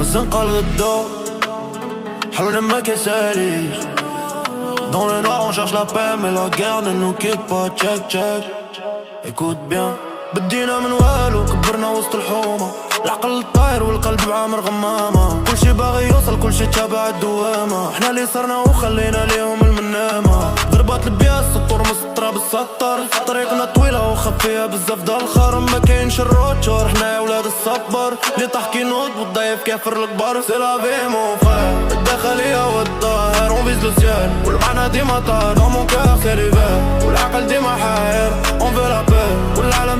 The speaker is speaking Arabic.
الزنقة الغدا حلونا ما كيساليش. Dans le noir on cherche la paix mais la guerre ne nous quitte pas. Check check écoute bien. بدينا من والو كبرنا وسط الحومة. العقل طاير والقلب بعامر غمامة. كل شي باغي يوصل كل شي تابع الدوامة. احنا اللي صرنا وخلينا ليهم المنامة. ضربات البياس السطور مسطرة بالسطر. طريقنا طويلة وخفية بزاف دا الخرم. ما كاينش الروتشور احنا يا ولاد الصبر. اللي طاح كينوض والضيف كافر الكبار. سي لا في مون فخير الداخلية والظاهر اون فيز لو سيال. والمعنى ديما طار دون مون كور سي ليفير. والعقل ديما حاير اون في لا بير. والعالم